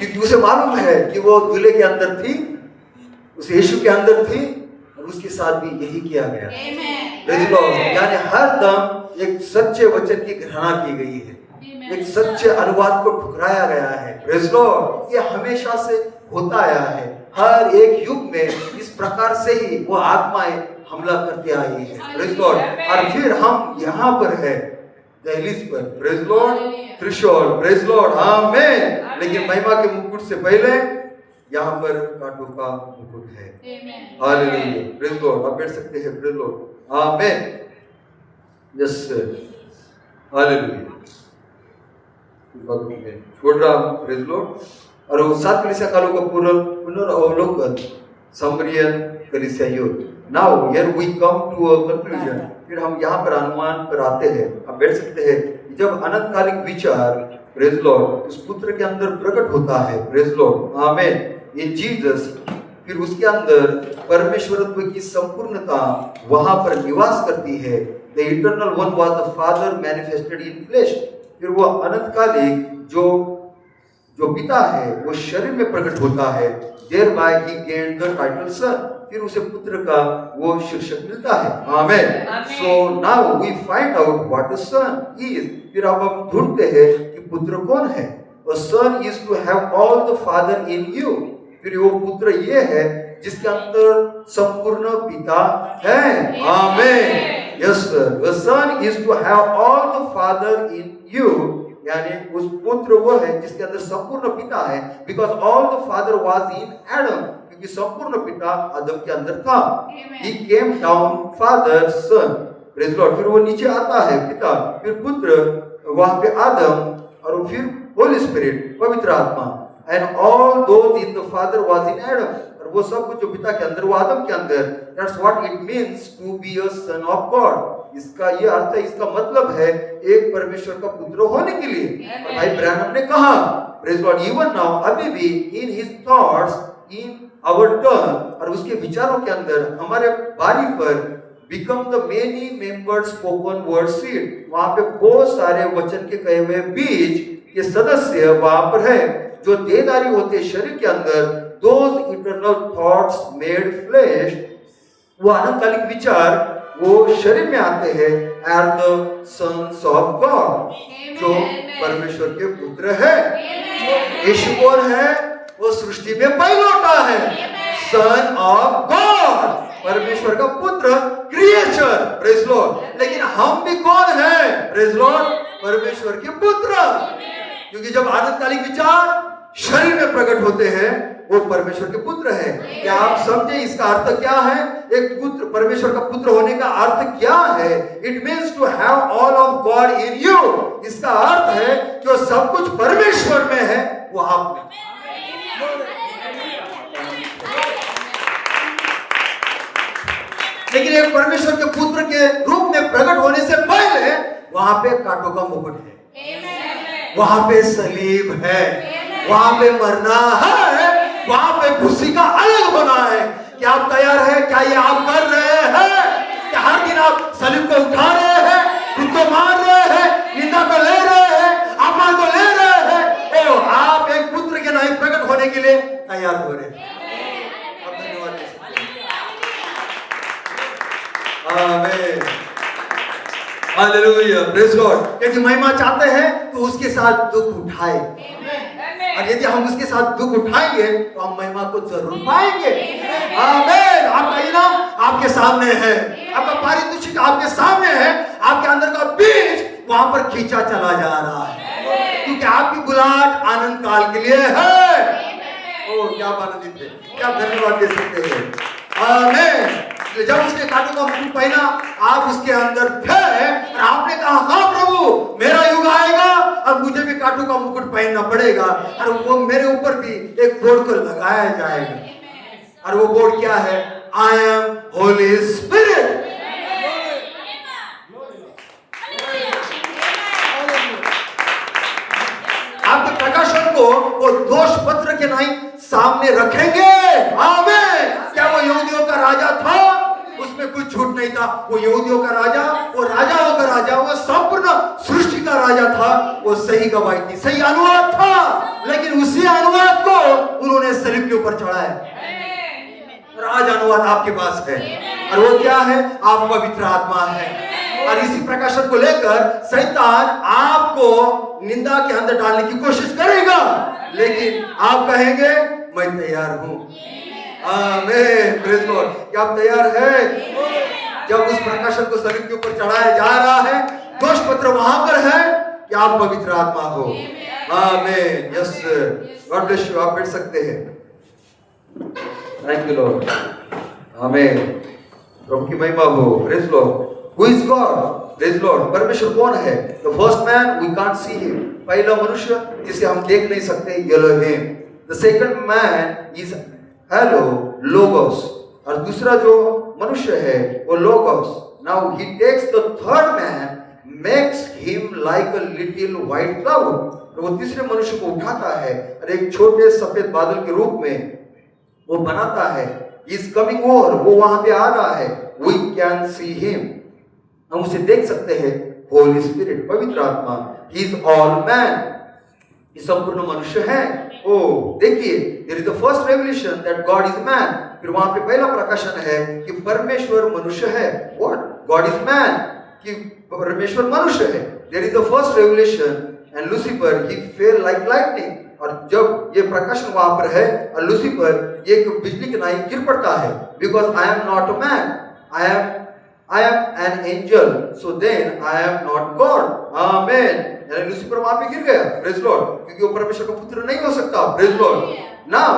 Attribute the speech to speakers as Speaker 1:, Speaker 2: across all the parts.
Speaker 1: क्योंकि उसे मालूम है कि वो दूल्हे के अंदर थी, उस यीशु के अंदर थी, और उसके साथ भी यही किया गया। Praise Lord. यानी हर दम एक सच्चे वचन की घृणा की गई है, एक सच्चे अनुवाद को ठुकराया गया है। Praise Lord. ये हमेशा से होता आया है, हर एक युग में इस प्रकार से ही वो आत्माएं हमला करते आई है। Praise Lord. और फिर हम यहाँ पर है दहलीज पर, प्रेज़ लॉर्ड, त्रिशूल, प्रेज़ लॉर्ड, आमीन। लेकिन महिमा के मुकुट से पहले यहाँ पर कांटों का मुकुट है। Hallelujah, praise Lord. आप बैठ सकते हैं, प्रेज़ लॉर्ड, आमीन। Yes, hallelujah. छोड़ रहा हूं, प्रेज़ लॉर्ड। और वो 7 कलीसिया कालों का पुनर्अवलोकन, समरियन कलीसिया युद्ध। Now here we come to a conclusion. फिर हम यहाँ पर अनुमान पर आते हैं। आप बैठ सकते हैं। जब अनंतकालिक विचार, प्रेज़ लॉर्ड, उस पुत्र के अंदर प्रकट होता है, प्रेज़ लॉर्ड, आमीन, इन जीसस, फिर उसके अंदर परमेश्वरत्व की संपूर्णता वहां पर निवास करती है। The eternal one was the father manifested in flesh. फिर वो अनंतकालिक जो पिता है वो शरीर में प्रकट होता है। thereby he gained the title son। फिर उसे पुत्र का वो शीर्षक मिलता है। आमीन। So now we find out what the son is। फिर अब हम ढूंढते हैं कि पुत्र कौन है। A son is to have all the father in you। फिर वो पुत्र ये है जिसके अंदर संपूर्ण पिता है। आमीन। Yes sir। The son is to have all the father in you। यानी उस पुत्र वो है जिसके अंदर संपूर्ण पिता है। Because all the father was in Adam। क्योंकि संपूर्ण पिता आदम के अंदर था। He came down father son। Praise Lord। फिर वो नीचे आता है पिता, फिर पुत्र, वहां पे आदम, और फिर होली स्पिरिट, पवित्र आत्मा। And all those in the father was in Adam। और वो सब कुछ जो पिता के अंदर वो आदम के अंदर। That's what it means to be a son of God। इसका ये अर्थ है, इसका मतलब है एक परमेश्वर का पुत्र होने के लिए। और भाई ब्रैनम ने कहा, प्रेज़ लॉर्ड, इवन नाउ, अभी भी in his thoughts, in our turn, और उसके विचारों के अंदर, हमारे बारी पर, become the many membered spoken word seed. वहां पे बहुत सारे वचन के कहे हुए बीज के सदस्य वहां पर है, जो देहधारी होते हैं शरीर के अंदर। Those eternal thoughts made flesh. वो अनंतकालिक विचार वो शरीर में आते हैं। Are the sons of God, जो परमेश्वर के पुत्र है। यीशु कौन है? वो सृष्टि में पहिलौठा है, सन ऑफ गॉड, परमेश्वर का पुत्र, क्रिएचर। Praise Lord. लेकिन हम भी कौन है? प्रेज़ लॉर्ड, परमेश्वर के पुत्र। क्योंकि जब आनंदकालिक विचार शरीर में प्रकट होते हैं, वो परमेश्वर के पुत्र है। क्या आप समझे इसका अर्थ क्या है? एक पुत्र, परमेश्वर का पुत्र होने का अर्थ क्या है? It means to have all of God in you. इसका अर्थ है जो सब कुछ परमेश्वर में है वो आप में। लेकिन एक परमेश्वर के पुत्र के रूप में प्रकट होने से पहले वहां पे कांटों का मुकुट है, वहां पे सलीब है, वहां पे मरना है, वहां पे खुशी का अलग होना है। क्या आप तैयार हैं? क्या ये आप कर रहे हैं? क्या हर दिन आप सलीब को उठा रहे हैं, खुद को मार रहे हैं, निंदा को ले रहे हैं, अपमान को ले रहे हैं? ओ, आप एक पुत्र के नहीं प्रकट होने के लिए तैयार हो रहे हैं। धन्यवाद। आमीन, हालेलुया, प्रेज़ गॉड। यदि महिमा चाहते हैं तो उसके साथ दुख उठाए, और यदि हम उसके साथ दुख उठाएंगे तो हम महिमा को जरूर पाएंगे। आमीन। आपका इनाम आपके सामने है, आपका पारितोषिक आपके सामने है, आपके अंदर का बीज वहां पर खींचा चला जा रहा है, क्योंकि आपकी बुलाहट आनंद काल के लिए है। ओ, क्या आनंदित है, क्या धन्यवाद दे सकते हैं। आमीन। जब उसने कांटों का मुकुट पहना, आप उसके अंदर थे और आपने कहा, हाँ प्रभु, मेरा युग आएगा और मुझे भी कांटों का मुकुट पहनना पड़ेगा, और वो मेरे ऊपर भी एक बोर्ड को लगाया जाएगा। और वो बोर्ड क्या है? I am Holi spirit. आपके प्रकाशन को वो दोष पत्र के नहीं सामने रखेंगे। आमीन। क्या वो यहूदियों का राजा था? उसमें कुछ झूठ नहीं था। वो यहूदियों का राजा, वो राजाओं का राजा, वो संपूर्ण सृष्टि का राजा था। वो सही गवाही थी, सही अनुवाद था। लेकिन उसी अनुवाद ने सलीब के ऊपर चढ़ा है। राज अनुवाद आपके पास है, और वो क्या है? आप पवित्र आत्मा है। और इसी प्रकाशन को लेकर शैतान आपको निंदा के अंदर डालने की कोशिश करेगा, लेकिन आप कहेंगे मैं तैयार हूं। आमीन, प्रेज़ लॉर्ड। क्या आप तैयार हैं? जब उस प्रकाशन को सलीब के ऊपर चढ़ाया जा रहा है, दोष पत्र वहां पर है कि आप पवित्र आत्मा हो। आमीन, यस गॉड ब्लेस यू। आप बैठ सकते हैं। Thank you Lord. आमीन, प्रभु की महिमा हो। Praise Lord. Who is God? Praise Lord. परमेश्वर कौन है? The first man we can't see him. पहला मनुष्य जिसे हम देख नहीं सकते, Elohim. The second man is Hello, Logos. और दूसरा जो मनुष्य है वो Logos. Now he takes the third man, makes him like a little white cloud. तो वो तीसरे मनुष्य को उठाता है और एक छोटे सफेद बादल के रूप में वो बनाता है। He is coming over. वो वहां पे आ रहा है। We can see him. हम उसे देख सकते हैं। होली स्पिरिट, पवित्र आत्मा। ही इज ऑल मैन, ये संपूर्ण मनुष्य है। ओ देखिए, there is the first revelation that God is man. फिर वहां पे पहला प्रकाशन है कि परमेश्वर मनुष्य है। व्हाट? गॉड इज मैन, कि परमेश्वर मनुष्य है। There is the first revelation and Lucifer he fell like lightning. और जब ये प्रकाशन वहां पर है और लूसीफर ये एक बिजली की नाई गिर पड़ता है। Because I am not a man, I am an angel, so then I am not God. Amen. यानी लूसीफर वहां पे गिर गया। Praise Lord. क्योंकि वो परमेश्वर का पुत्र नहीं हो सकता। Praise Lord. Now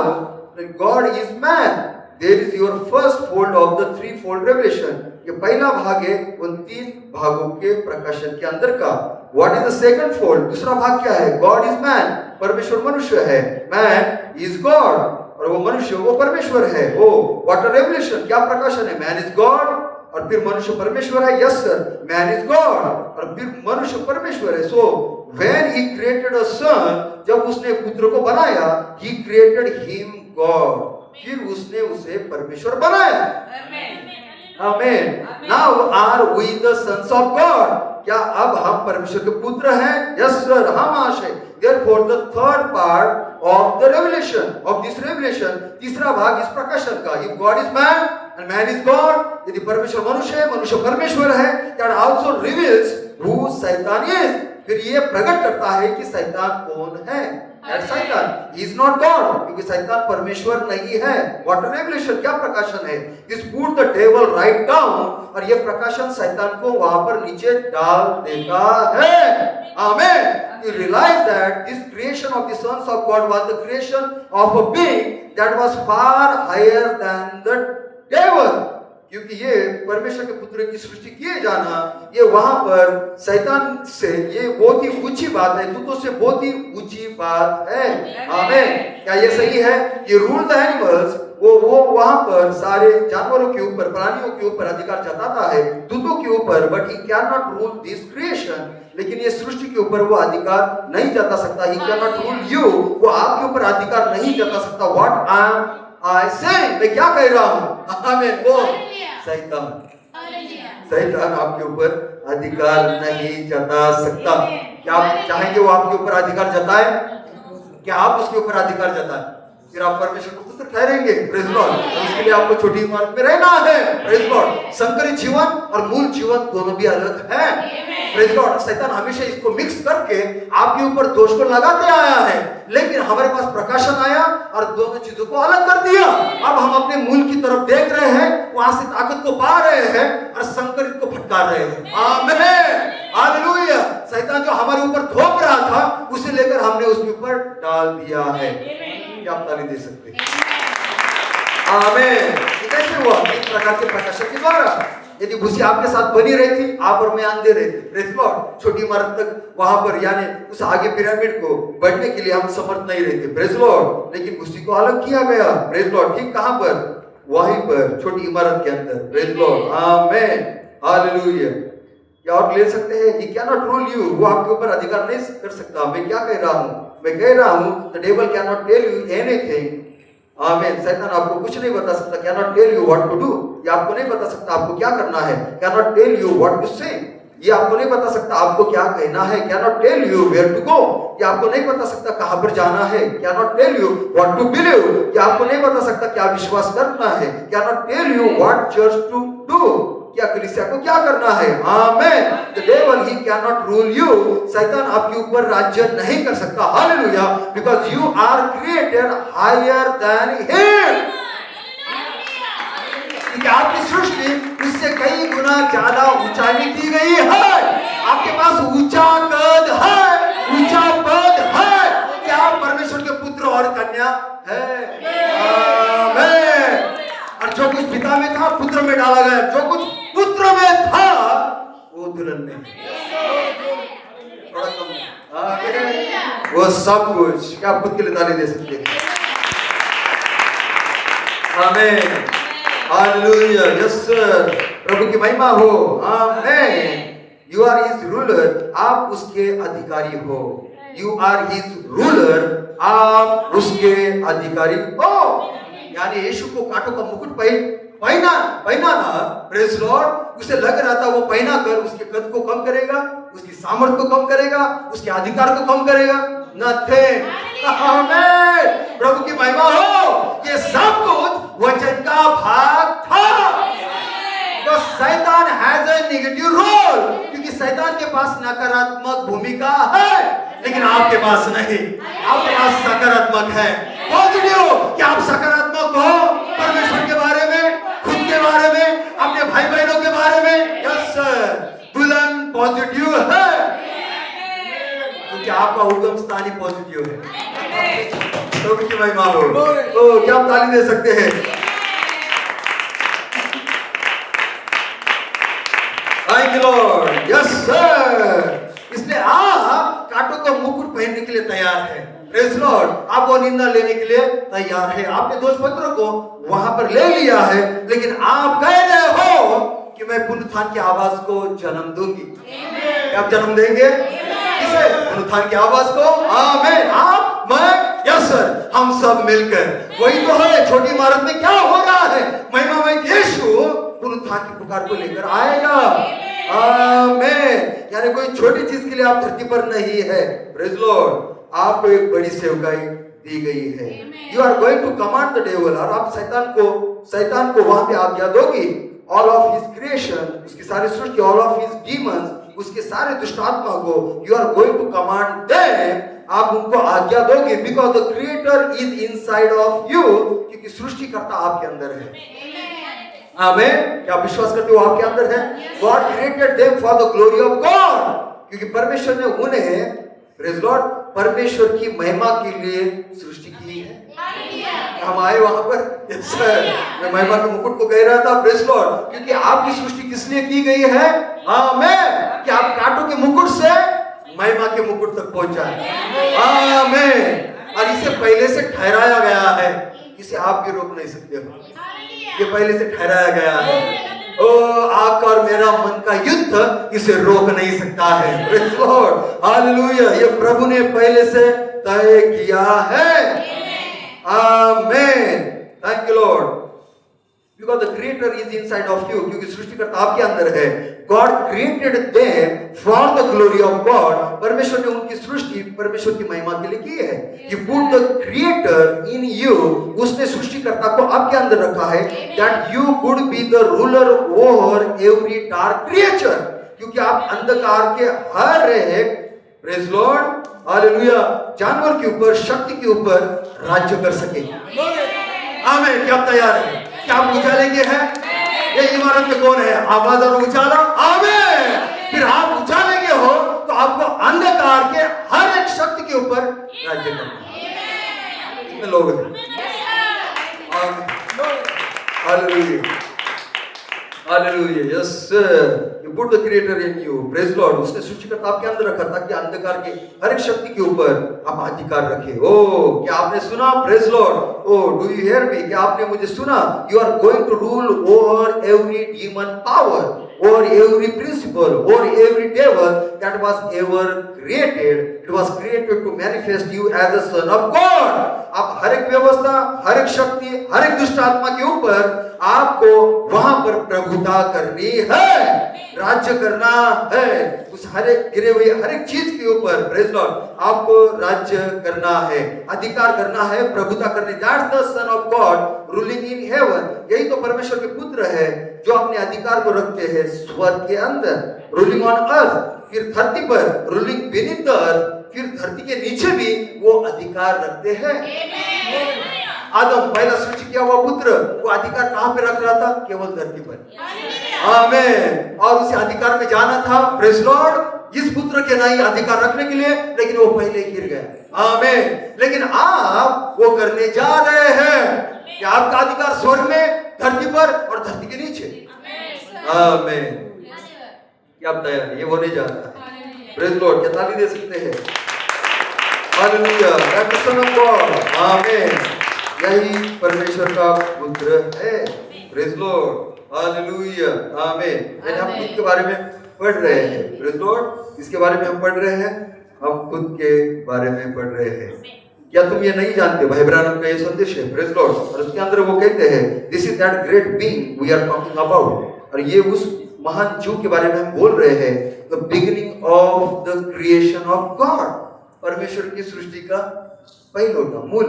Speaker 1: God is man. There is your first fold of the threefold revelation. ये पहला भाग है उन तीन भागों के प्रकाशन के अंदर का। What is the second fold? दूसरा भाग क्या है? God is man. परमेश्वर मनुष्य है। Man is God. और वो मनुष्य वो परमेश्वर है। ओ what a revelation. क्या प्रकाशन है? Man is God. और फिर मनुष्य परमेश्वर है। Yes sir, man is God. और फिर मनुष्य परमेश्वर है। So when he created a सन, जब उसने पुत्र को बनाया, ही क्रिएटेड हिम गॉड, फिर उसने उसे परमेश्वर बनाया। आमीन। Now are we the sons of God. क्या अब हम परमेश्वर के पुत्र हैं? यस सर, हम आशय। Therefore the third part of the revelation of this revelation, तीसरा भाग इस प्रकाशन का, if God is man and man is God, यदि परमेश्वर मनुष्य है, मनुष्य परमेश्वर है, that also reveals who Satan is. फिर ये प्रकट करता है कि शैतान कौन है। And Satan is not God, क्योंकि शैतान परमेश्वर नहीं है। What a revelation, क्या प्रकाशन है। This put the devil right down, और ये प्रकाशन शैतान को वहां पर नीचे डाल देता है। Amen. You realize that this creation of the sons of God was the creation of a being that was far higher than the devil. क्योंकि ये परमेश्वर के पुत्र की सृष्टि किए जाना, ये वहां पर शैतान से ये बहुत ही ऊंची बात है, दूतों से बहुत ही ऊंची बात है। आमीन। क्या ये सही है? ये रूल द एनिमल्स, वो वहां पर सारे जानवरों के ऊपर, प्राणियों के ऊपर अधिकार जताता है, दूतों के ऊपर, but he can not rule this creation. लेकिन ये सृष्टि के ऊपर वो अधिकार नहीं जता सकता। He can not rule you, वो आपके ऊपर अधिकार नहीं जता सकता। व्हाट आई से, मैं क्या कह रहा हूं? आमीन। कौन? शैतान। शैतान आपके ऊपर अधिकार नहीं जता सकता। क्या आप चाहेंगे वो आपके ऊपर अधिकार जताए? क्या आप उसके ऊपर अधिकार जताए? फिर आप परमेश्वर को पुत्र ठहरेंगे। Praise Lord. उसके लिए आपको छोटी इमारत में रहना है। Praise Lord. संकरित जीवन और मूल जीवन दोनों भी अलग है। Praise Lord. शैतान हमेशा इसको मिक्स करके आपके ऊपर दोष को लगाते आया है, लेकिन हमारे पास प्रकाशन आया और दोनों चीजों को अलग कर दिया। अब हम अपने मूल की तरफ देख रहे हैं, वहां से ताकत को पा रहे हैं और संकरित को फटकार रहे हैं। आमीन। हालेलुया। शैतान जो हमारे ऊपर थोप रहा था, उसे लेकर हमने उसके ऊपर डाल दिया है। क्या आप ताली दे सकते हैं? आमीन। कैसे हुआ? इस प्रकार के प्रकाशन के द्वारा। यदि भूसी आपके साथ बनी रही थी, आप और मैं अंधे रहते। Praise Lord. छोटी इमारत तक वहां पर यानी उस आगे पिरामिड को बढ़ने के लिए हम समर्थ नहीं रहते। Praise Lord. लेकिन भूसी को अलग किया गया। Praise Lord. ठीक कहां पर? वहीं पर, छोटी इमारत के अंदर। Praise Lord. आमीन। हालेलुया। क्या और ले सकते हैं? He cannot rule you. वो आपके ऊपर अधिकार नहीं कर सकता। मैं क्या कह रहा हूँ? मैं कह रहा हूँ the devil cannot tell you anything. आमीन। शैतान आपको कुछ नहीं बता सकता। cannot tell you what to do. ये आपको नहीं बता सकता आपको क्या करना है। cannot tell you what to say. ये आपको नहीं बता सकता आपको क्या कहना है, cannot tell you where to go। ये आपको नहीं बता सकता कहां पर जाना है, cannot tell you what to believe। ये आपको नहीं बता सकता क्या विश्वास करना है, cannot tell you what church to do। क्या कलीसिया को क्या करना है। आमेन। The devil he cannot rule you। शैतान आपके ऊपर राज्य नहीं कर सकता। Hallelujah. Because you are created higher than him। क्योंकि आपकी सृष्टि उससे कई गुना ज्यादा ऊंचाई की गई है। आपके पास ऊंचा कद है, ऊंचा पद है। क्या आप परमेश्वर के पुत्र और कन्या है। आमेन। और जो कुछ पिता में था पुत्र में डाला गया, जो कुछ पुत्र में था वो दुल्हन में, वो सब कुछ। क्या आप खुद के लिए ताली दे सकते हैं। आमेन। हालेलुया। Yes sir. प्रभु की महिमा हो। Amen. You are his ruler. आप उसके अधिकारी हो। You are his ruler. आप उसके अधिकारी हो। यानी यीशु को कांटों का मुकुट पहना ना, प्रेज लॉर्ड। उसे लग रहा था वो पहना कर उसके कद को कम करेगा, उसकी सामर्थ्य को कम करेगा, उसके अधिकार को कम करेगा। नथिंग। आमेन। प्रभु की महिमा हो। ये सब कुछ वचन का भाग था। तो शैतान हैज अ नेगेटिव रोल, क्योंकि शैतान के पास नकारात्मक भूमिका है, लेकिन आपके पास नहीं। आपके पास सकारात्मक है, पॉजिटिव। क्या आप सकारात्मक हो परमेश्वर के बारे में, खुद के बारे में, अपने भाई बहनों के बारे में। Yes sir. दुल्हन पॉजिटिव है, क्योंकि आपका उद्गम स्थान ही पॉजिटिव है। तो की महिमा हो। तो क्या आप ताली दे सकते हैं। Thank you Lord. Yes sir. इसलिए आप कांटों का मुकुट पहनने के लिए तैयार है। Praise Lord. आप वो निंदा लेने के लिए तैयार है। आपने दोष पत्रों को वहां पर ले लिया है, लेकिन आप कह रहे हो कि मैं पुनरुत्थान की आवाज को जन्म दूंगी। क्या आप जन्म देंगे किसे? पुनरुत्थान की आवाज को। आमीन। आप, मैं, यस सर, हम सब मिलकर। वही तो है। छोटी इमारत में क्या हो रहा है। महिमामय यीशु पुनरुत्थान की पुकार को लेकर आएगा। आमीन। यानी कोई छोटी चीज के लिए आप धरती पर नहीं है। Praise Lord. आपको एक बड़ी सेवकाई दी गई है। You are going to command the devil. और आप शैतान को वहां पे आज्ञा दोगी। ऑल ऑफ हिज क्रिएशन, उसकी सारी सृष्टि, ऑल ऑफ हिज डीमंस, उसके सारे दुष्ट आत्मा को you are going to command them. आप उनको आज्ञा दोगे। Because the creator is inside of you. क्योंकि सृष्टिकर्ता आपके अंदर है। आमीन। क्या विश्वास करते हो आपके अंदर है। God created them for the glory of God. क्योंकि परमेश्वर ने उन्हें, प्रेज लॉर्ड, परमेश्वर की महिमा के लिए सृष्टि की है। हम आए वहां पर। Yes sir. मैं महिमा के मुकुट को कह रहा था। Praise Lord. क्योंकि आपकी सृष्टि किस लिए की गई है। आमीन। कि आप कांटों के मुकुट से महिमा के मुकुट तक पहुंच जाए। आमीन। और इसे पहले से ठहराया गया है। इसे आप भी रोक नहीं सकते हो। ये पहले से ठहराया गया है। ओ आपका और मेरा मन का युद्ध इसे रोक नहीं सकता है। Praise Lord. हालेलुया। ये प्रभु ने पहले से तय किया है। आमीन। Thank you Lord. Because the creator is inside of you। क्योंकि सृष्टिकर्ता आपके अंदर है। God created them for the glory of God। परमेश्वर ने उनकी सृष्टि परमेश्वर की महिमा के लिए की है। He put the creator in you। उसने सृष्टिकर्ता को आपके अंदर रखा है। That you could be the ruler over every dark creature। क्योंकि आप अंधकार के हर एक, प्रेज लॉर्ड, हालेलुया, जानवर के ऊपर, शक्ति के ऊपर राज्य कर सके। आमीन। क्या आप तैयार हैं? क्या आप उजाले के हैं? ये इमारत में कौन है? आवाज और उजाला। आमीन। फिर आप उजाले के हो तो आपको अंधकार के हर एक शक्ति के ऊपर राज्य करना। कितने लोग हैं? Hallelujah. Hallelujah. Yes sir. You put the creator in you। Praise Lord। उसने सृष्टिकर्ता आपके अंदर रखा ताकि अंधकार के हर एक शक्ति के ऊपर आप अधिकार रखें। ओ क्या आपने सुना? Praise Lord। O do you hear me? क्या आपने मुझे सुना? You are going to rule over every demon power, over every principle, over every devil that was ever created। It was created to manifest you as a son of God। आप हर एक व्यवस्था, हर एक शक्ति, हर एक दुष्ट आत्मा के ऊपर आपको वहां पर प्रभुता करनी है, राज्य करना है उस हर एक गिरे हुए हर एक चीज के ऊपर। प्रेज लॉर्ड, आपको राज्य करना है, अधिकार करना है, प्रभुता करनी। That's the son of God ruling in heaven. यही तो परमेश्वर के पुत्र है जो अपने अधिकार को रखते हैं स्वर्ग के अंदर, रूलिंग ऑन अर्थ, फिर धरती पर रूलिंग बीनीथ द अर्थ, फिर धरती के नीचे भी वो अधिकार रखते हैं। आदम पहला सृष्टि किया हुआ पुत्र, वो अधिकार कहां पे रख रहा था? केवल धरती पर। आमीन। और उसे अधिकार में जाना था, प्रेज लॉर्ड, इस पुत्र के नहीं अधिकार रखने के लिए, लेकिन वो पहले गिर गया। आमीन। लेकिन आप वो करने जा रहे हैं कि आपका अधिकार स्वर्ग में, धरती पर और धरती के नीचे। आमीन। क्या बताया? ये होने जा रहा है। प्रेज लॉर्ड, क्या ताली दे सकते हैं? Hallelujah. That is son of God. आमीन। यही परमेश्वर का पुत्र है। Praise Lord. हालेलुया। आमीन। हम खुद के बारे में पढ़ रहे हैं। प्रेज लॉर्ड, इसके बारे में हम पढ़ रहे हैं, हम खुद के बारे में पढ़ रहे हैं। क्या तुम ये नहीं जानते? भाई ब्रानम का ये संदेश है। Praise Lord. और उसके अंदर वो कहते हैं, this is that great being we are talking about. और ये उस महान जीव के बारे में हम बोल रहे हैं, the beginning of the creation of God, परमेश्वर की सृष्टि का पहिलोटा, मूल।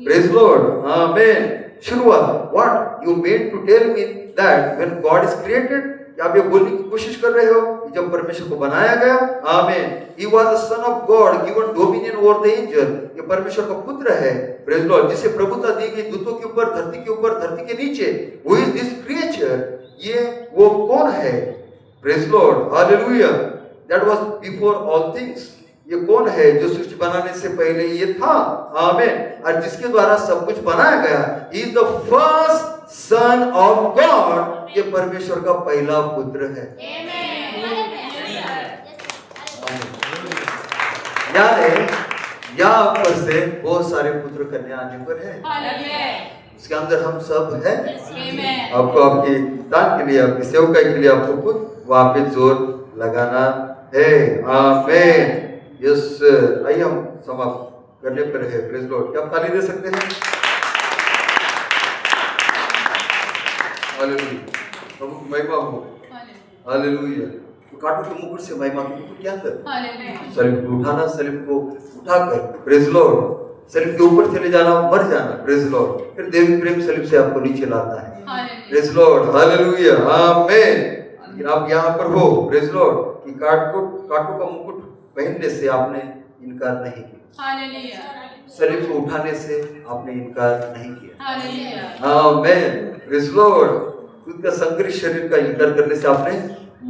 Speaker 1: Praise Lord. आमीन। शुरुआत। What you made to tell me that when God is created? क्या आप ये बोलने की कोशिश कर रहे हो कि जब परमेश्वर को बनाया गया? आमीन। He was the son of God given dominion over the angel. ये परमेश्वर का पुत्र है, प्रेज लॉर्ड, जिसे प्रभुता दी गई दूतों के ऊपर, धरती के ऊपर, धरती के नीचे। Who is this creature? ये वो कौन है? Praise Lord. Hallelujah. That was before all things. ये कौन है जो सृष्टि बनाने से पहले ये था? आमीन। और जिसके द्वारा सब कुछ बनाया गया। He is the first son of God. ये परमेश्वर का पहला पुत्र है। यानी यहाँ पर से बहुत सारे पुत्र कन्या आने पर है। उसके अंदर हम सब हैं। आपको आपकी दान के लिए, आपकी सेवकाई के लिए आपको खुद वहां पे जोर लगाना है। आमीन। यस। आइए हम समाप्त करने पर है। Praise Lord. क्या आप ताली दे सकते हैं? हालेलुया। प्रभु की महिमा हो। हालेलुया। तो काटो के मुकुट से महिमा की मुकुट के अंदर सलीब को उठाना, सलीब को उठाकर, प्रेज लॉर्ड, सलीब के ऊपर चले जाना, मर जाना, प्रेज लॉर्ड, फिर देवी प्रेम सलीब से आपको नीचे लाता है। Praise Lord. हालेलुया। आमीन। लेकिन आप यहाँ पर हो, प्रेज लॉर्ड, कि काटो का मुकुट पहनने से आपने इनकार नहीं किया, सलीब को उठाने से आपने इनकार नहीं किया। आमीन। Praise Lord. खुद का संकरित शरीर का इनकार करने से आपने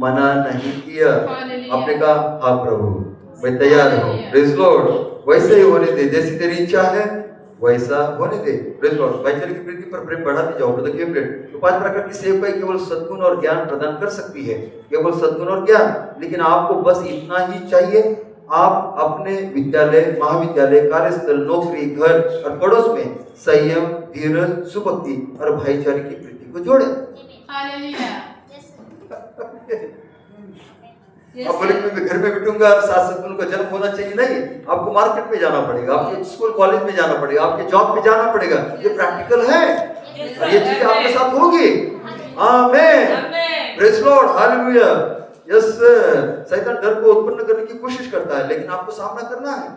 Speaker 1: मना नहीं किया। आपने कहा, हाँ प्रभु, मैं तैयार हूँ। Praise Lord. वैसे ही होने दे, जैसी तेरी इच्छा है वैसा होने दे। Praise Lord. भाईचारे की प्रीति पर प्रेम बढ़ाते जाओ। ब्रदर केवलेट। तो 5 प्रकार की सेवकाई केवल सद्गुण और ज्ञान प्रदान कर सकती है, केवल सद्गुण और ज्ञान। लेकिन आपको बस इतना ही चाहिए, आप अपने विद्यालय, महाविद्यालय, कार्यस्थल, नौकरी, घर और पड़ोस में संयम, धीरज, सुभक्ति और भाईचारे की प्रीति को जोड़े। आप बोले मैं घर में बैठूंगा, साथ सद्गुण का जन्म होना चाहिए? नहीं, आपको मार्केट में जाना पड़ेगा, आपके स्कूल कॉलेज में जाना पड़ेगा, आपके जॉब पे जाना पड़ेगा। ये प्रैक्टिकल है और ये चीजें आपके साथ होगी। आमीन। Praise Lord. हालेलुया। यस। शैतान डर को उत्पन्न करने की कोशिश करता है, लेकिन आपको सामना करना है।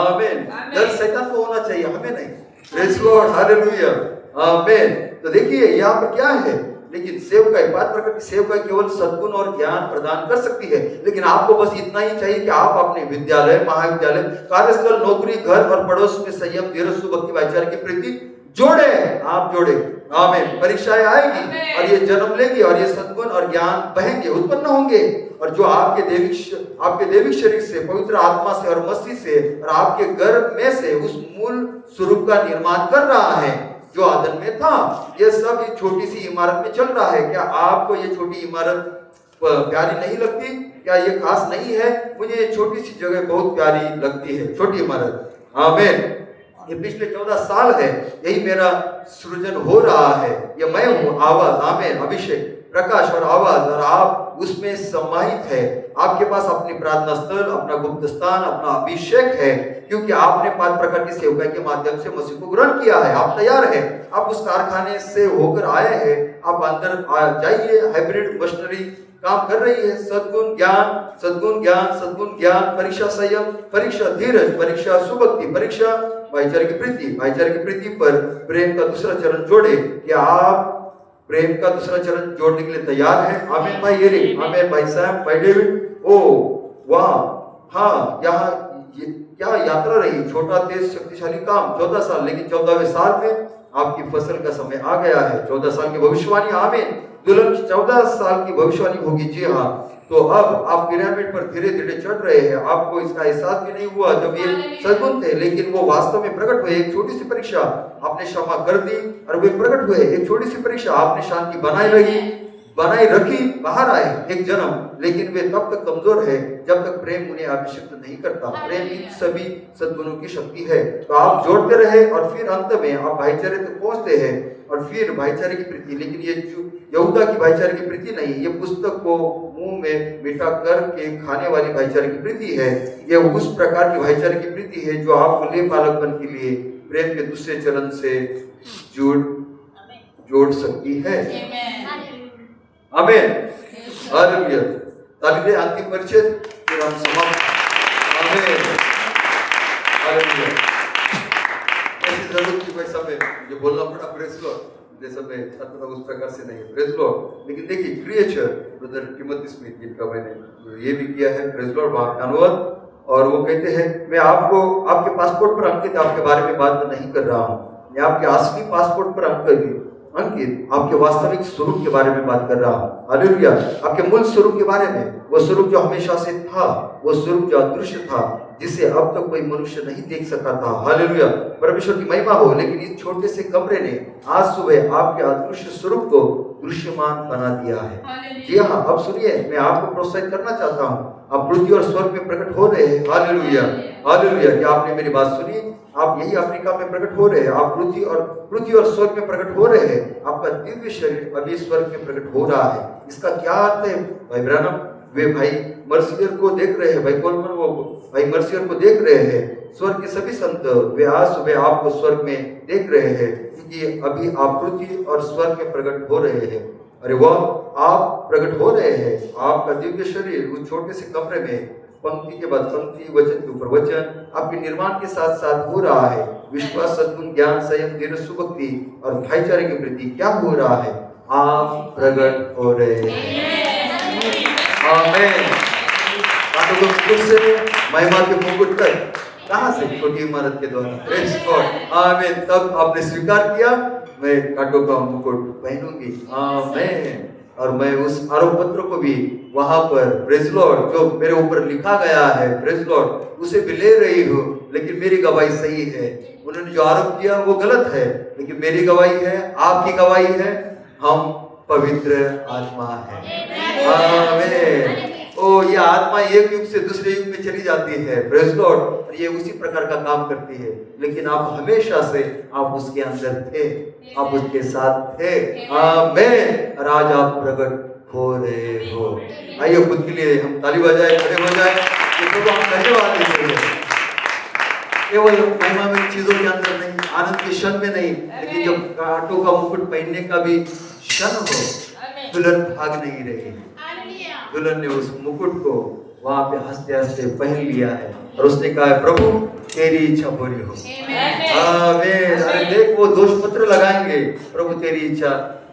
Speaker 1: आमीन। डर शैतान को होना चाहिए, हमें नहीं। Praise Lord. हालेलुया। आमीन। तो देखिए यहाँ पर क्या है, लेकिन सेवकाई, 5 प्रकार की सेवकाई केवल सद्गुण और ज्ञान प्रदान कर सकती है। लेकिन आपको बस इतना ही चाहिए कि आप अपने विद्यालय, महाविद्यालय, कार्यस्थल, नौकरी, घर और पड़ोस में संयम, धीरज, सुभक्ति, भाईचारे की प्रीति जोड़े। आप जोड़े। आमीन। परीक्षाएं आएगी और ये जन्म लेंगे और ये सद्गुण और ज्ञान बहेंगे, उत्पन्न होंगे। और जो आपके दैविक शरीर से, पवित्र आत्मा से और मसीह से और आपके गर्भ में से उस मूल स्वरूप का निर्माण कर रहा है जो आदम में था। ये सब एक छोटी सी इमारत में चल रहा है। क्या आपको ये छोटी इमारत प्यारी नहीं लगती? क्या ये खास नहीं है? मुझे ये छोटी सी जगह बहुत प्यारी लगती है, छोटी इमारत। आमीन। ये पिछले 14 साल है, यही मेरा सृजन हो रहा है, ये मैं हूँ, आवाज। आमीन। अभिषेक। प्रकाश और आवाज, और आप उसमें समाहित है। आपके पास अपनी प्रार्थना स्थल, अपना गुप्त स्थान, अपना अभिषेक है, क्योंकि आपने 5 प्रकार की सेवकाई के माध्यम से मसीह को ग्रहण किया है। आप तैयार हैं, आप उस कारखाने से होकर आए हैं। आप अंदर जाइए। हाइब्रिड मशीनरी काम कर रही है। सद्गुण ज्ञान, सद्गुण ज्ञान, सद्गुण ज्ञान, परीक्षा संयम, परीक्षा धीरज, परीक्षा सुभक्ति, परीक्षा भाईचारे की प्रीति, भाईचारे की प्रीति पर प्रेम का दूसरा चरण जोड़े। क्या आप प्रेम का दूसरा चरण जोड़ने के लिए तैयार हैं? आमीन भाई एरिक, आमीन भाई सैम, भाई डेविड। ओ वाह, हाँ, यहाँ क्या यात्रा रही। छोटा तेज शक्तिशाली काम, 14 साल, लेकिन 14वें साल में आपकी फसल का समय आ गया है। 14 साल की भविष्यवाणी, आमीन। दुल्हन की 14 साल की भविष्यवाणी होगी, जी हाँ। तो अब आप पिरामिड पर धीरे धीरे चढ़ रहे हैं। आपको इसका एहसास भी नहीं हुआ जब ये सद्गुण थे, लेकिन वो वास्तव में प्रकट हुए। एक छोटी सी परीक्षा आपने क्षमा कर दी और वे प्रकट हुए। एक छोटी सी परीक्षा आपने शांति बनाई रखी, बाहर आए एक जन्म, लेकिन वे तब तक कमजोर है जब तक प्रेम उन्हें अभिषिक्त नहीं करता। प्रेम इन सभी सद्गुणों की शक्ति है। तो आप जोड़ते रहे और फिर अंत में आप भाईचारे तक पहुंचते हैं, और फिर भाईचारे की प्रीति। लेकिन ये यहूदा की भाईचारे की प्रीति नहीं, ये पुस्तक को मुंह में मीठा करके खाने वाली भाईचारे की प्रीति है। ये उस प्रकार की भाईचारे की प्रीति है जो आपको ले पालकपन के लिए प्रेम के दूसरे चरण से जोड़ सकती है। आमीन, हालेलुया। ताली दे, अंतिम परिचय, फिर हम समाप्त। आमीन, हालेलुया। ऐसी जरूरत थी भाई समय जो बोलना पड़ा, प्रेज लॉर्ड। जैसा मैं चाहता था उस प्रकार से नहीं, प्रेज लॉर्ड। लेकिन देखिए, क्रिएचर ब्रदर टिमोथी स्मिथ, जिनका मैंने ये भी किया है, प्रेज लॉर्ड, वहाँ अनुवाद, और वो कहते हैं, मैं आपको आपके पासपोर्ट पर अंकित आपके बारे में बात नहीं कर रहा हूँ। मैं आपके असली पासपोर्ट पर अंकित आपके वास्तविक स्वरूप के बारे में बात कर रहा हूँ। हालेलुया। आपके मूल स्वरूप के बारे में, वो स्वरूप जो हमेशा से था, वो स्वरूप जो अदृश्य था, जिसे अब तक कोई मनुष्य नहीं देख सका था। हालेलुया, परमेश्वर की महिमा हो। लेकिन इस छोटे से कमरे ने आज सुबह आपके अदृश्य स्वरूप को दृश्यमान बना दिया है। जी हाँ, अब सुनिए, मैं आपको प्रोत्साहित करना चाहता हूँ। आप पृथ्वी और स्वर्ग में प्रकट हो रहे हैं। Hallelujah, hallelujah. क्या आपने मेरी बात सुनी? आप यही अफ्रीका में प्रकट हो रहे हैं। आप पृथ्वी और स्वर्ग में प्रकट हो रहे हैं। आपका दिव्य शरीर अभी स्वर्ग में प्रकट हो रहा है। इसका क्या अर्थ है भाई ब्रानम? वे भाई मर्सियर को देख रहे हैं, भाई कोलमन वो भाई मर्सियर को देख रहे हैं। स्वर्ग के सभी संत वे आज सुबह आपको स्वर्ग में देख रहे हैं, क्योंकि अभी आप पृथ्वी और स्वर्ग में प्रकट हो रहे हैं। अरे वाह, आप प्रकट हो रहे हैं। आपका दिव्य शरीर उस छोटे से कमरे में पंक्ति के बाद पंक्ति, वचन के ऊपर वचन आपके निर्माण के साथ साथ हो रहा है। विश्वास, सद्गुण, ज्ञान, संयम, धीरज, सुभक्ति और भाईचारे के प्रति क्या हो रहा है? आप प्रकट हो रहे हैं। आमीन। तो खुद से महिमा के मुकुट तक, कहाँ से? छोटी इमारत के द्वारा। प्रेज गॉड, आमीन। तब आपने स्वीकार किया, मैं कांटों का मुकुट पहनूंगी। आमीन। और मैं उस आरोप पत्र को भी वहां पर, प्रेज लॉर्ड, जो मेरे ऊपर लिखा गया है, प्रेज लॉर्ड, उसे भी ले रही हूँ। लेकिन मेरी गवाही सही है। उन्होंने जो आरोप किया वो गलत है, लेकिन मेरी गवाही है, आपकी गवाही है, हम पवित्र आत्मा है। आमीन। ओ, ये आत्मा एक युग से दूसरे युग में चली जाती है, प्रेज लॉर्ड, और ये उसी प्रकार का काम करती है। लेकिन आप हमेशा से आप उसके अंदर थे, आप उसके साथ थे। आमीन। और आज आप प्रकट हो रहे हो। आइए खुद के लिए हम ताली बजाएं, खड़े हो जाएं। प्रभु हम धन्यवाद देते हैं, केवल महिमा में चीजों के अंदर नहीं, आनंद के क्षण में नहीं, लेकिन जब कांटों का मुकुट पहनने का भी क्षण हो, दुल्हन भाग नहीं रही। दुल्हन ने उस मुकुट को वहां पे हंसते हंसते पहन लिया है, और उसने कहा है, प्रभु तेरी इच्छा पूरी हो। आमीन। अरे देख, वो दोष पत्र लगाएंगे, प्रभु तेरी इच्छा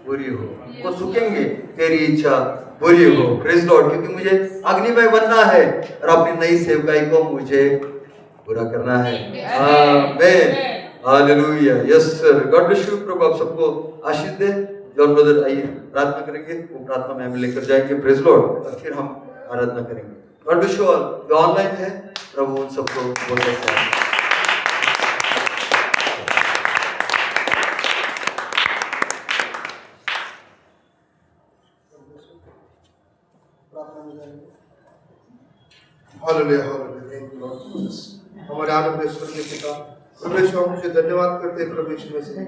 Speaker 1: पूरी हो। वो थूकेंगे, तेरी इच्छा पूरी हो। प्रेज लॉर्ड, क्योंकि मुझे अग्निमय बनना है और अपनी नई सेवकाई को मुझे पूरा करना है। आमीन, hallelujah. Yes sir, God bless you. प्रभु आप सबको आशीष दे। जॉन ब्रदर आइए प्रार्थना करेंगे, वो प्रार्थना में हमें लेकर जाएंगे, प्रेज लॉर्ड, और फिर हम आराधना करेंगे। God bless you all. जो ऑनलाइन है, प्रभु उन सबको बहुत अच्छा। Hallelujah, hallelujah. Thank you Lord. हमारे आनंद स्वर्गीय पिता,
Speaker 2: प्रभु यीशु हम तुझे धन्यवाद करते हैं प्रभु यीशु मसीह।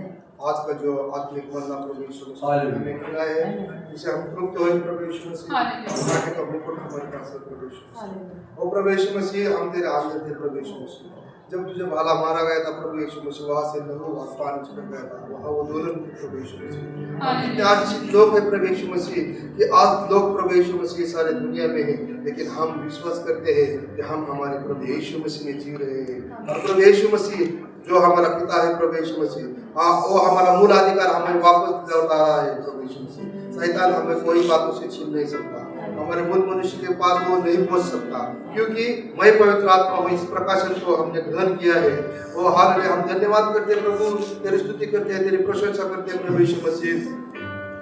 Speaker 2: आज का जो आत्मिक मन्ना प्रभु यीशु मसीह हमें खिलाया है, उसे हम तृप्त हुए प्रभु यीशु मसीह। आगे का मुकुट हमारे पास है प्रभु यीशु मसीह। ओ प्रभु यीशु मसीह, हम तेरे आंदर थे प्रभु यीशु मसीह। जब तुझे भाला मारा गया था प्रभु यीशु मसीह, वहाँ से लहू और पानी छिड़क गया था, वहाँ वो दोलन थे प्रभु यीशु मसीह। हम कितने आशीषित लोग हैं प्रभु यीशु मसीह कि आज लोग प्रभु यीशु मसीह सारे दुनिया में हैं, लेकिन हम विश्वास करते हैं कि हम हमारे प्रभु यीशु मसीह में जी रहे हैं। और प्रभु यीशु मसीह जो हमारा पिता है प्रभु यीशु मसीह, वो हमारा मूल अधिकार हमें वापस लौटा रहा है प्रभु यीशु मसीह। शैतान हमें कोई बातों से छीन नहीं सकता, हमारे मूल मनुष्य के पास वो नहीं पहुंच सकता, क्योंकि मैं पवित्र आत्मा में इस प्रकाशन को हमने ग्रहण किया है। वो हाल में हम धन्यवाद करते हैं प्रभु, तेरी स्तुति करते हैं, तेरी प्रशंसा करते हैं प्रभु यीशु मसीह।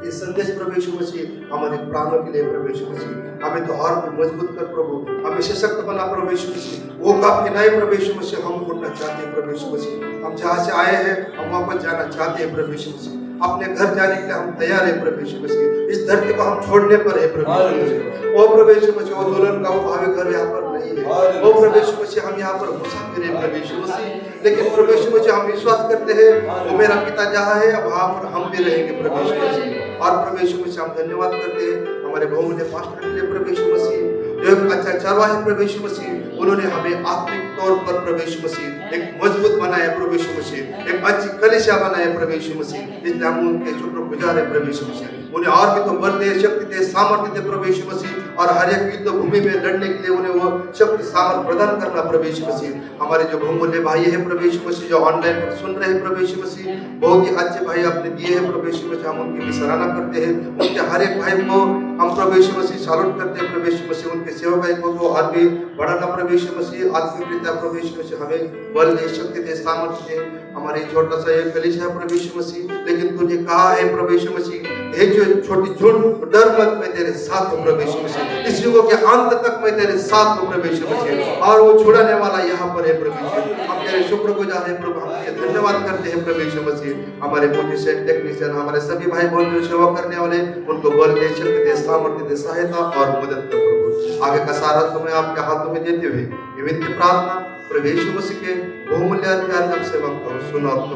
Speaker 2: ये संदेश प्रभु यीशु मसीह हमारे प्राणों के लिए प्रभु यीशु मसीह, हमें त्योहार को मजबूत कर प्रभु, हमें सशक्त बना प्रभु यीशु मसीह। वो कब के नए प्रभु यीशु मसीह हम उठना चाहते हैं प्रभु यीशु मसीह। हम जहाँ से आए हैं हम वापस जाना चाहते हैं प्रभु यीशु मसीह। अपने घर जाने के लिए हम तैयार है प्रभु यीशु मसीह। इस धरती को हम छोड़ने पर है प्रभु यीशु मसीह। ओ प्रभु यीशु मसीह, वो दुल्हन का वो भावी घर यहाँ पर नहीं है। ओ प्रभु यीशु मसीह, हम यहाँ पर मुसाफिर है प्रभु यीशु मसीह, लेकिन प्रभु यीशु मसीह हम विश्वास करते हैं वो मेरा पिता जहाँ है वहाँ पर हम भी रहेंगे प्रभु यीशु मसीह। और प्रभु यीशु मसीह हम धन्यवाद करते हैं हमारे बहुमूल्य पास्टर के लिए प्रभु यीशु मसीह, जो एक अच्छा चरवाहा है प्रभु यीशु मसीह। उन्होंने हमें आत्मिक तौर पर प्रभु यीशु मसीह एक मजबूत बनाया प्रभु यीशु मसीह, एक अच्छी कलीसिया बनाया प्रभु यीशु मसीह। इसलिए हम उनके शुक्रगुजार है प्रभु यीशु मसीह। उन्हें और भी तो बल दे, शक्ति दे, सामर्थ्य दे प्रभु यीशु मसीह, और हर एक युद्ध भूमि में लड़ने के लिए उन्हें वो शक्ति सामर्थ्य प्रदान करना प्रभु यीशु मसीह। हमारे जो बहुमूल्य भाई है प्रभु यीशु मसीह, जो ऑनलाइन पर सुन रहे हैं प्रभु यीशु मसीह, बहुत ही अच्छे भाई आपने दिए हैं प्रभु यीशु मसीह, हम उनकी भी सराहना करते हैं। उनके हर एक भाई को हम प्रभु यीशु मसीह सैल्यूट करते हैं प्रभु यीशु मसीह। उनके सेवकाई को तो और भी बढ़ाना प्रभु यीशु मसीह। आत्मिक पिता प्रभु यीशु मसीह हमें बल दे, शक्ति दे, सामर्थ्य दे। हमारे छोटा सा एक कलीसिया है प्रभु यीशु मसीह, लेकिन तुझे कहा है प्रभु यीशु मसीह, हे जो छोटी झुंड डर मत, मैं तेरे साथ हूँ प्रभु यीशु मसीह। इस युग के अंत तक मैं तेरे साथ हूँ प्रभु यीशु मसीह। और वो छुड़ाने वाला यहाँ पर है प्रभु यीशु। हम तेरे शुक्रगुजार हैं प्रभु, हम तुझे धन्यवाद करते हैं प्रभु यीशु मसीह। हमारे म्यूजिशियन, टेक्नीशियन, हमारे सभी भाई बहन जो सेवा करने वाले, उनको बल दे, शक्ति दे, सामर्थ्य दे, सहायता और मदद कर प्रभु। आगे का सारा समय आपके हाथों में देते हुए ये विनती प्रार्थना प्रभु यीशु मसीह के बहुमूल्य अधिकार नाम से मांगता हूँ, सुनो अपने।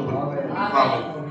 Speaker 2: आमीन।